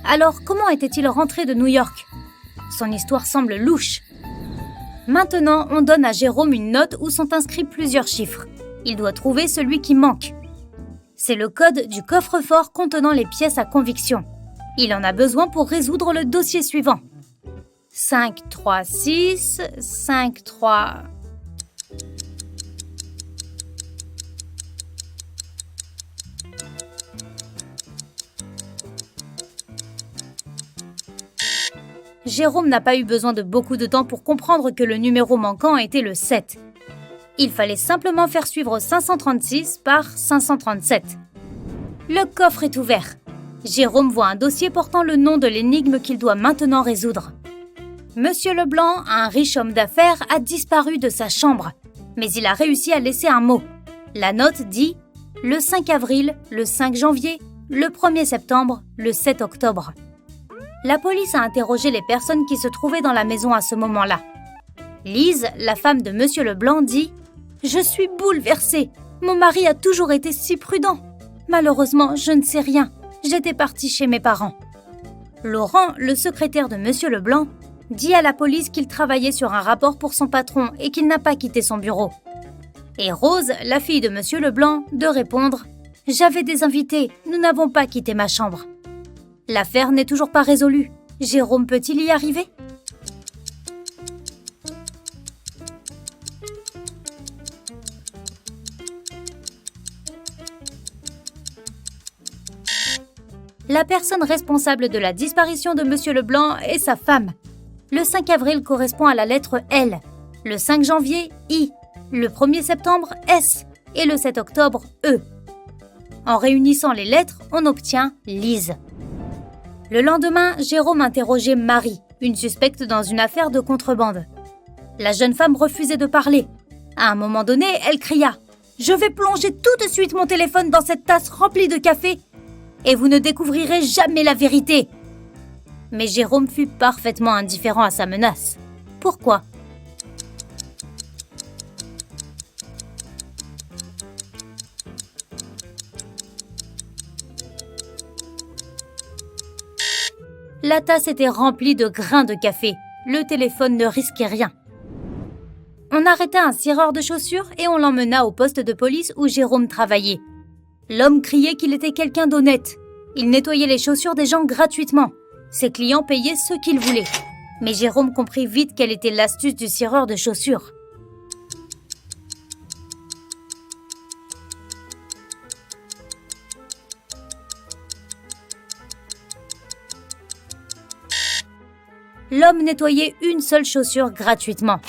Alors, comment était-il rentré de New York ? Son histoire semble louche. Maintenant, on donne à Jérôme une note où sont inscrits plusieurs chiffres. Il doit trouver celui qui manque. C'est le code du coffre-fort contenant les pièces à conviction. Il en a besoin pour résoudre le dossier suivant. 5, 3, 6, 5, 3... Jérôme n'a pas eu besoin de beaucoup de temps pour comprendre que le numéro manquant était le 7. Il fallait simplement faire suivre 536 par 537. Le coffre est ouvert. Jérôme voit un dossier portant le nom de l'énigme qu'il doit maintenant résoudre. Monsieur Leblanc, un riche homme d'affaires, a disparu de sa chambre, mais il a réussi à laisser un mot. La note dit « le 5 avril, le 5 janvier, le 1er septembre, le 7 octobre ». La police a interrogé les personnes qui se trouvaient dans la maison à ce moment-là. Lise, la femme de Monsieur Leblanc, dit « Je suis bouleversée. Mon mari a toujours été si prudent. Malheureusement, je ne sais rien. j'étais partie chez mes parents. Laurent, le secrétaire de Monsieur Leblanc, dit à la police qu'il travaillait sur un rapport pour son patron et qu'il n'a pas quitté son bureau. Et Rose, la fille de Monsieur Leblanc, de répondre « J'avais des invités, nous n'avons pas quitté ma chambre ». L'affaire n'est toujours pas résolue. Jérôme peut-il y arriver ? La personne responsable de la disparition de Monsieur Leblanc est sa femme. Le 5 avril correspond à la lettre L, le 5 janvier I, le 1er septembre S et le 7 octobre E. En réunissant les lettres, on obtient Lise. Le lendemain, Jérôme interrogeait Marie, une suspecte dans une affaire de contrebande. La jeune femme refusait de parler. À un moment donné, elle cria « Je vais plonger tout de suite mon téléphone dans cette tasse remplie de café et vous ne découvrirez jamais la vérité !» Mais Jérôme fut parfaitement indifférent à sa menace. Pourquoi ? La tasse était remplie de grains de café. Le téléphone ne risquait rien. On arrêta un cireur de chaussures et on l'emmena au poste de police où Jérôme travaillait. L'homme criait qu'il était quelqu'un d'honnête. Il nettoyait les chaussures des gens gratuitement. Ses clients payaient ce qu'ils voulaient. Mais Jérôme comprit vite quelle était l'astuce du cireur de chaussures. L'homme nettoyait une seule chaussure gratuitement.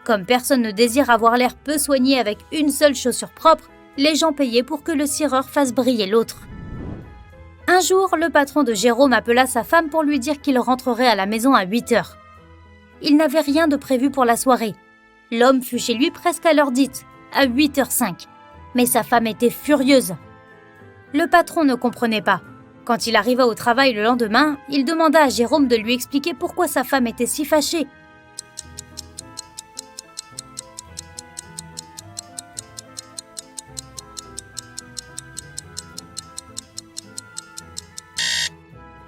Comme personne ne désire avoir l'air peu soigné avec une seule chaussure propre, les gens payaient pour que le cireur fasse briller l'autre. Un jour, le patron de Jérôme appela sa femme pour lui dire qu'il rentrerait à la maison à 8 heures. Il n'avait rien de prévu pour la soirée. L'homme fut chez lui presque à l'heure dite, à 8h05. Mais sa femme était furieuse. Le patron ne comprenait pas. Quand il arriva au travail le lendemain, il demanda à Jérôme de lui expliquer pourquoi sa femme était si fâchée.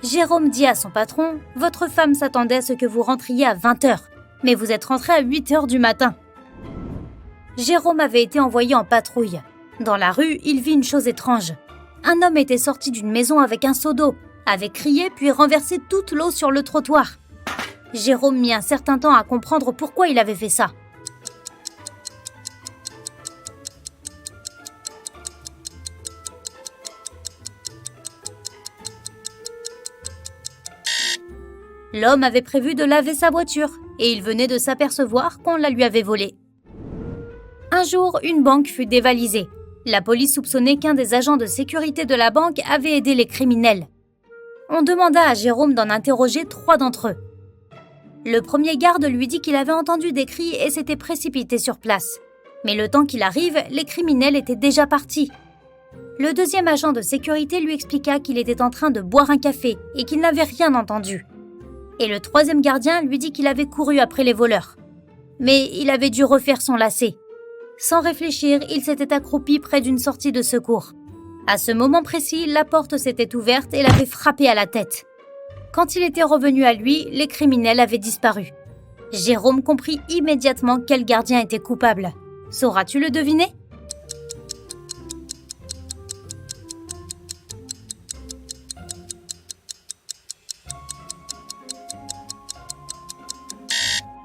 Jérôme dit à son patron « Votre femme s'attendait à ce que vous rentriez à 20h, mais vous êtes rentré à 8h du matin. » Jérôme avait été envoyé en patrouille. Dans la rue, il vit une chose étrange. Un homme était sorti d'une maison avec un seau d'eau, avait crié puis renversé toute l'eau sur le trottoir. Jérôme mit un certain temps à comprendre pourquoi il avait fait ça. L'homme avait prévu de laver sa voiture et il venait de s'apercevoir qu'on la lui avait volée. Un jour, une banque fut dévalisée. La police soupçonnait qu'un des agents de sécurité de la banque avait aidé les criminels. On demanda à Jérôme d'en interroger 3 d'entre eux. Le premier garde lui dit qu'il avait entendu des cris et s'était précipité sur place. Mais le temps qu'il arrive, les criminels étaient déjà partis. Le deuxième agent de sécurité lui expliqua qu'il était en train de boire un café et qu'il n'avait rien entendu. Et le troisième gardien lui dit qu'il avait couru après les voleurs. Mais il avait dû refaire son lacet. Sans réfléchir, il s'était accroupi près d'une sortie de secours. À ce moment précis, la porte s'était ouverte et l'avait frappé à la tête. Quand il était revenu à lui, les criminels avaient disparu. Jérôme comprit immédiatement quel gardien était coupable. Sauras-tu le deviner ?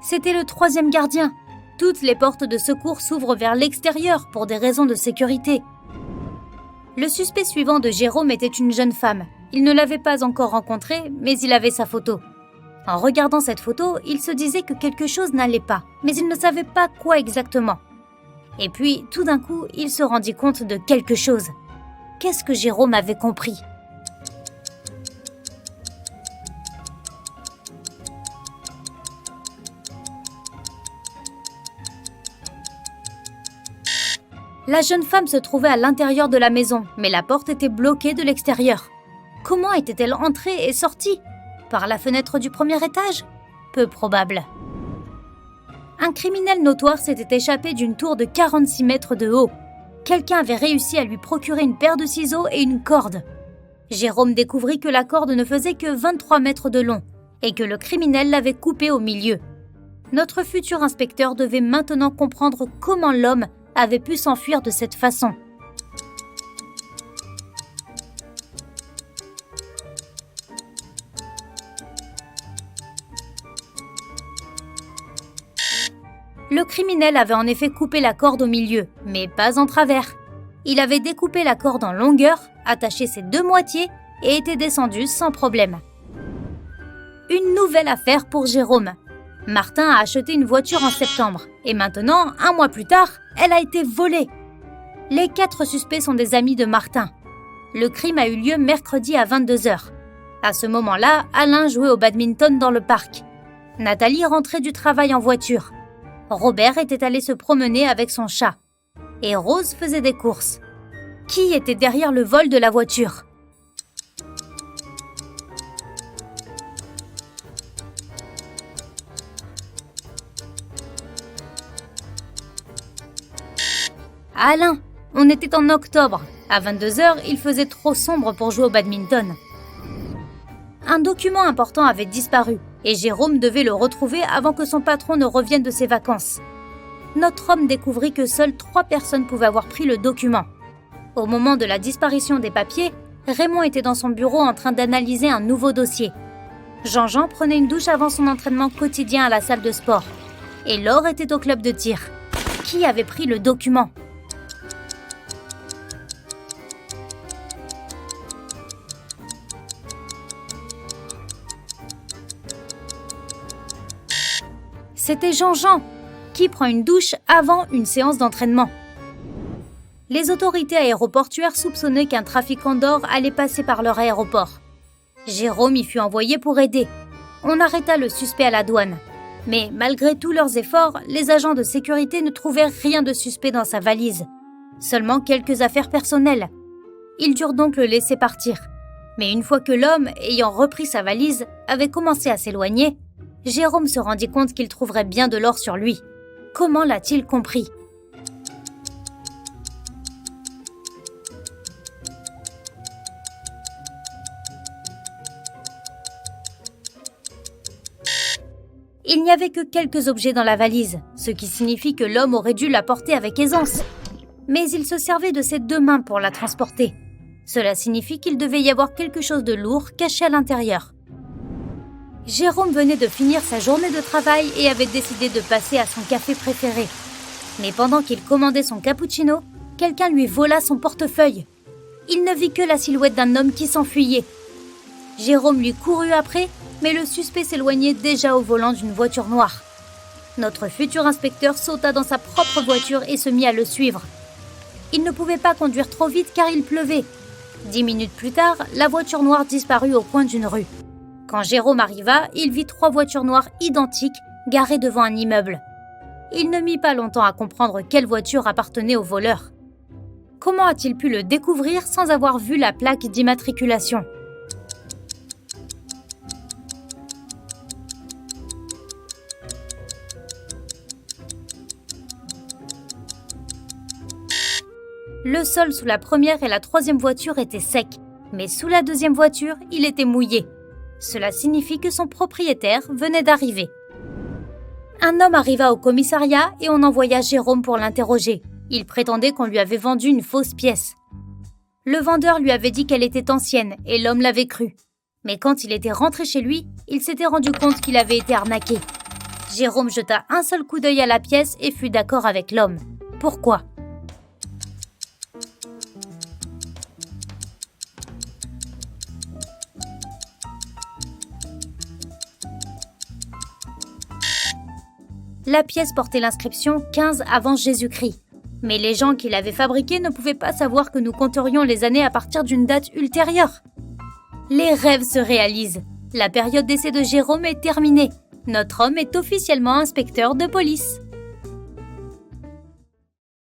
C'était le troisième gardien. Toutes les portes de secours s'ouvrent vers l'extérieur pour des raisons de sécurité. Le suspect suivant de Jérôme était une jeune femme. Il ne l'avait pas encore rencontrée, mais il avait sa photo. En regardant cette photo, il se disait que quelque chose n'allait pas, mais il ne savait pas quoi exactement. Et puis, tout d'un coup, il se rendit compte de quelque chose. Qu'est-ce que Jérôme avait compris ? La jeune femme se trouvait à l'intérieur de la maison, mais la porte était bloquée de l'extérieur. Comment était-elle entrée et sortie ? Par la fenêtre du premier étage ? Peu probable. Un criminel notoire s'était échappé d'une tour de 46 mètres de haut. Quelqu'un avait réussi à lui procurer une paire de ciseaux et une corde. Jérôme découvrit que la corde ne faisait que 23 mètres de long et que le criminel l'avait coupée au milieu. Notre futur inspecteur devait maintenant comprendre comment l'homme avait pu s'enfuir de cette façon. Le criminel avait en effet coupé la corde au milieu, mais pas en travers. Il avait découpé la corde en longueur, attaché ses deux moitiés et était descendu sans problème. Une nouvelle affaire pour Jérôme. Martin a acheté une voiture en septembre et maintenant, 1 mois plus tard, elle a été volée. Les 4 suspects sont des amis de Martin. Le crime a eu lieu mercredi à 22h. À ce moment-là, Alain jouait au badminton dans le parc. Nathalie rentrait du travail en voiture. Robert était allé se promener avec son chat. Et Rose faisait des courses. Qui était derrière le vol de la voiture ? Alain, on était en octobre. À 22h, il faisait trop sombre pour jouer au badminton. Un document important avait disparu et Jérôme devait le retrouver avant que son patron ne revienne de ses vacances. Notre homme découvrit que seules 3 personnes pouvaient avoir pris le document. Au moment de la disparition des papiers, Raymond était dans son bureau en train d'analyser un nouveau dossier. Jean-Jean prenait une douche avant son entraînement quotidien à la salle de sport. Et Laure était au club de tir. Qui avait pris le document ? C'était Jean-Jean, qui prend une douche avant une séance d'entraînement. Les autorités aéroportuaires soupçonnaient qu'un trafiquant d'or allait passer par leur aéroport. Jérôme y fut envoyé pour aider. On arrêta le suspect à la douane. Mais malgré tous leurs efforts, les agents de sécurité ne trouvèrent rien de suspect dans sa valise. Seulement quelques affaires personnelles. Ils durent donc le laisser partir. Mais une fois que l'homme, ayant repris sa valise, avait commencé à s'éloigner, Jérôme se rendit compte qu'il trouverait bien de l'or sur lui. Comment l'a-t-il compris ? Il n'y avait que quelques objets dans la valise, ce qui signifie que l'homme aurait dû la porter avec aisance. Mais il se servait de ses 2 mains pour la transporter. Cela signifie qu'il devait y avoir quelque chose de lourd caché à l'intérieur. Jérôme venait de finir sa journée de travail et avait décidé de passer à son café préféré. Mais pendant qu'il commandait son cappuccino, quelqu'un lui vola son portefeuille. Il ne vit que la silhouette d'un homme qui s'enfuyait. Jérôme lui courut après, mais le suspect s'éloignait déjà au volant d'une voiture noire. Notre futur inspecteur sauta dans sa propre voiture et se mit à le suivre. Il ne pouvait pas conduire trop vite car il pleuvait. 10 minutes plus tard, la voiture noire disparut au coin d'une rue. Quand Jérôme arriva, il vit 3 voitures noires identiques garées devant un immeuble. Il ne mit pas longtemps à comprendre quelle voiture appartenait au voleur. Comment a-t-il pu le découvrir sans avoir vu la plaque d'immatriculation ? Le sol sous la première et la 3e voiture était sec, mais sous la 2e voiture, il était mouillé. Cela signifie que son propriétaire venait d'arriver. Un homme arriva au commissariat et on envoya Jérôme pour l'interroger. Il prétendait qu'on lui avait vendu une fausse pièce. Le vendeur lui avait dit qu'elle était ancienne et l'homme l'avait cru. Mais quand il était rentré chez lui, il s'était rendu compte qu'il avait été arnaqué. Jérôme jeta un seul coup d'œil à la pièce et fut d'accord avec l'homme. Pourquoi ? La pièce portait l'inscription 15 avant Jésus-Christ. Mais les gens qui l'avaient fabriquée ne pouvaient pas savoir que nous compterions les années à partir d'une date ultérieure. Les rêves se réalisent. La période d'essai de Jérôme est terminée. Notre homme est officiellement inspecteur de police.